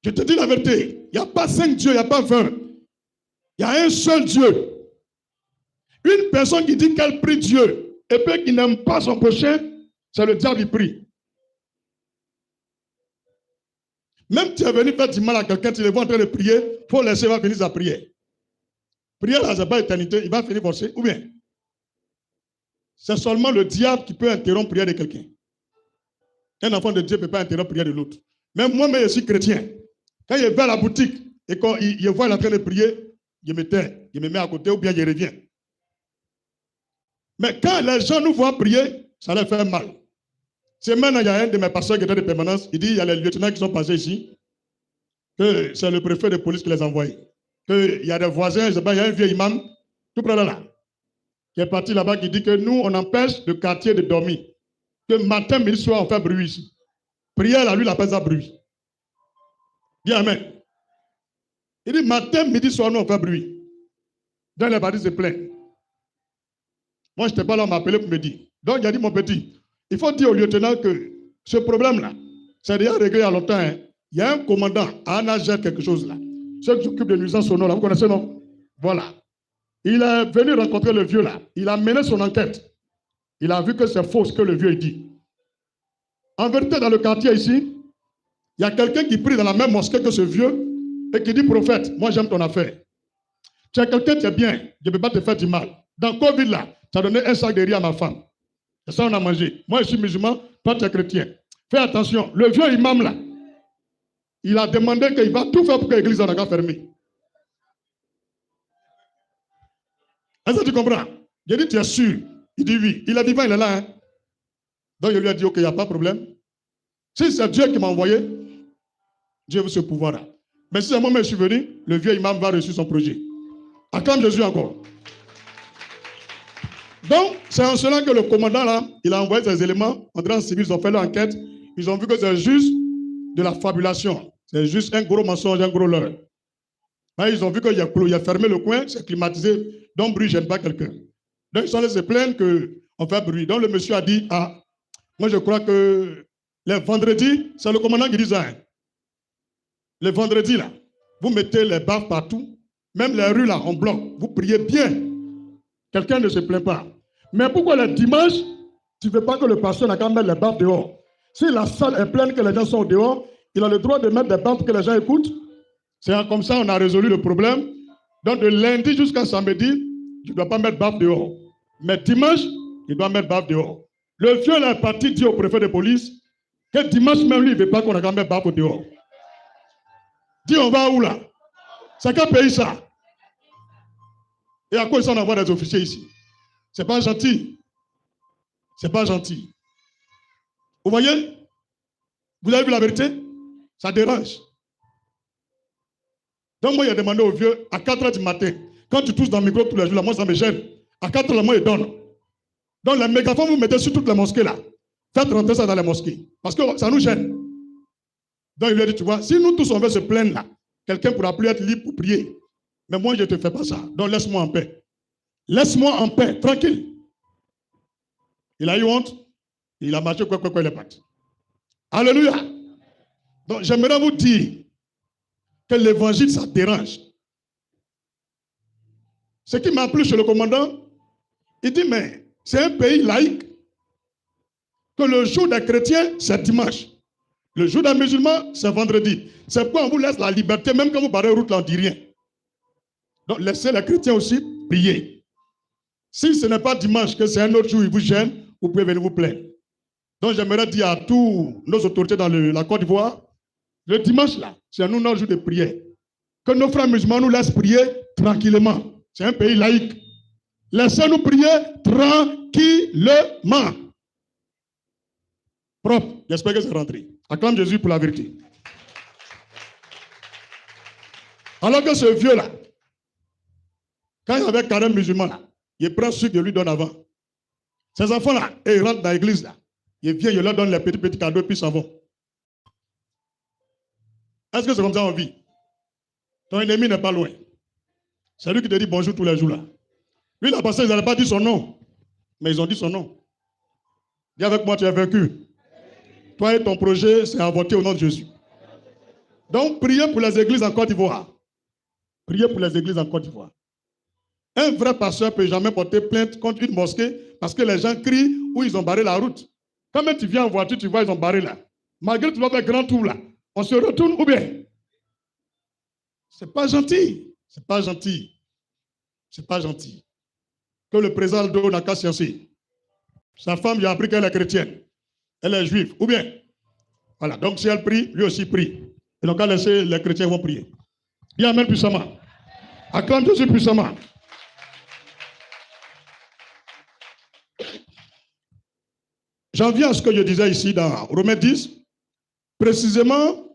Je te dis la vérité. Il n'y a pas 5 dieux, il n'y a pas 20. Il y a un seul Dieu. Une personne qui dit qu'elle prie Dieu et puis qui n'aime pas son prochain, c'est le diable qui prie. Même tu es venu faire du mal à quelqu'un, tu le vois en train de prier, il faut laisser, il va finir sa prière. Prière là, c'est pas éternité, il va finir forcer. Ou bien, c'est seulement le diable qui peut interrompre la prière de quelqu'un. Un enfant de Dieu ne peut pas interrompre la prière de l'autre. Même moi-même, je suis chrétien. Quand je vais à la boutique et quand je vois en train de prier, je me tais, je me mets à côté ou bien je reviens. Mais quand les gens nous voient prier, ça leur fait mal. C'est maintenant, il y a un de mes pasteurs qui était de permanence, il dit, il y a les lieutenants qui sont passés ici, que c'est le préfet de police qui les a envoyés. Qu'il y a des voisins, il y a un vieux imam, tout près de là, qui est parti là-bas, qui dit que nous, on empêche le quartier de dormir. Que matin, midi, soir, on fait bruit ici. Prière, là, lui, il appelle ça bruit. Dis amen. Il dit, matin, midi, soir, nous, on fait bruit. Dans les parties se plaignent. Moi, je n'étais pas là, on m'a appelé pour me dire. Donc, il a dit, mon petit, il faut dire au lieutenant que ce problème-là, c'est déjà réglé il y a longtemps. Hein. Il y a un commandant à Anager quelque chose là. Ceux qui s'occupent des nuisances sonores là, vous connaissez, non? Voilà. Il est venu rencontrer le vieux là. Il a mené son enquête. Il a vu que c'est faux ce que le vieux dit. En vérité, dans le quartier ici, il y a quelqu'un qui prie dans la même mosquée que ce vieux et qui dit, prophète, moi j'aime ton affaire. Tu es quelqu'un, tu es bien, je ne peux pas te faire du mal. Dans Covid là, tu as donné un sac de riz à ma femme. C'est ça on a mangé. Moi je suis musulman, toi tu es chrétien. Fais attention, le vieux imam là, il a demandé qu'il va tout faire pour que l'église soit fermée. Est-ce que tu comprends? J'ai dit, tu es sûr? Il dit oui. Il est vivant, il est là. Hein? Donc je lui ai dit, ok, il n'y a pas de problème. Si c'est Dieu qui m'a envoyé, Dieu veut ce pouvoir-là. Mais si c'est moi-même je suis venu, le vieux imam va réussir son projet. Acclame Jésus encore. Donc, c'est en cela que le commandant, là, il a envoyé ses éléments, en droit civil, ils ont fait leur enquête, ils ont vu que c'est juste de la fabulation. C'est juste un gros mensonge, un gros leurre. Ils ont vu qu'il a fermé le coin, c'est climatisé, donc bruit ne gêne pas quelqu'un. Donc, ils sont allés se plaindre qu'on fait bruit. Donc, le monsieur a dit, ah, moi je crois que les vendredis, c'est le commandant qui dit ça. Hein. Les vendredis, là, vous mettez les baffes partout, même les rues, là, en bloc, vous priez bien. Quelqu'un ne se plaint pas. Mais pourquoi le dimanche, tu ne veux pas que le pasteur n'a qu'à mettre les baffes dehors? Si la salle est pleine, que les gens sont dehors, il a le droit de mettre des baffes pour que les gens écoutent. C'est comme ça qu'on a résolu le problème. Donc de lundi jusqu'à samedi, tu ne dois pas mettre baffe dehors. Mais dimanche, il doit mettre baffe dehors. Le vieux est parti dire au préfet de police que dimanche même, lui, il ne veut pas qu'on a qu'à mettre baffe dehors. Dis, on va où là? C'est quel pays ça? Et à quoi ils sont en avoir des officiers ici? C'est pas gentil. C'est pas gentil. Vous voyez? Vous avez vu la vérité? Ça dérange. Donc moi, il a demandé au vieux, à 4 h du matin, quand tu tousses dans le micro tous les jours, là, moi, ça me gêne. À 4 h, moi, il donne. Donc les mégaphones, vous mettez sur toutes les mosquées là. Faites rentrer ça dans les mosquées. Parce que ça nous gêne. Donc il lui a dit, tu vois, si nous tous on veut se plaindre là, quelqu'un ne pourra plus être libre pour prier. Mais moi, je ne te fais pas ça. Donc laisse-moi en paix. Laisse-moi en paix, tranquille. Il a eu honte. Il a marché quoi, il est parti. Alléluia. Donc j'aimerais vous dire que l'évangile, ça dérange. Ce qui m'a plu chez le commandant, il dit, mais c'est un pays laïque, que le jour des chrétiens, c'est dimanche. Le jour des musulmans, c'est vendredi. C'est pourquoi on vous laisse la liberté, même quand vous barrez route, là, on ne dit rien. Donc laissez les chrétiens aussi prier. Si ce n'est pas dimanche, que c'est un autre jour, il vous gêne, vous pouvez venir vous plaindre. Donc j'aimerais dire à tous nos autorités dans la Côte d'Ivoire, le dimanche là, c'est nous notre jour de prière. Que nos frères musulmans nous laissent prier tranquillement. C'est un pays laïque. Laissez-nous prier tranquillement. Propre. J'espère que c'est rentré. Acclame Jésus pour la vérité. Alors que ce vieux là, quand il y avait carême musulman là, il prend ce qu'il lui donne avant. Ces enfants là, ils rentrent dans l'église là. Il vient, il leur donne les petits cadeaux et puis ils s'en vont. Est-ce que c'est comme ça en vie? Ton ennemi n'est pas loin. C'est lui qui te dit bonjour tous les jours là. Lui, la passé, ils n'avaient pas dit son nom. Mais ils ont dit son nom. Dis avec moi, tu es vaincu. Toi et ton projet, c'est avorté au nom de Jésus. Donc, priez pour les églises en Côte d'Ivoire. Priez pour les églises en Côte d'Ivoire. Un vrai pasteur ne peut jamais porter plainte contre une mosquée parce que les gens crient ou ils ont barré la route. Quand même tu viens en voiture, tu vois, ils ont barré là. Malgré que tu vas faire grand tour là, on se retourne ou bien? C'est pas gentil. C'est pas gentil. C'est pas gentil. Que le président Aldo n'a qu'à sciencer. Sa femme, il a appris qu'elle est chrétienne. Elle est juive. Ou bien? Voilà. Donc si elle prie, lui aussi prie. Et donc, à laisser les chrétiens vont prier. Dis amen puissamment. Acclame Jésus puissamment. J'en viens à ce que je disais ici dans Romains 10. Précisément,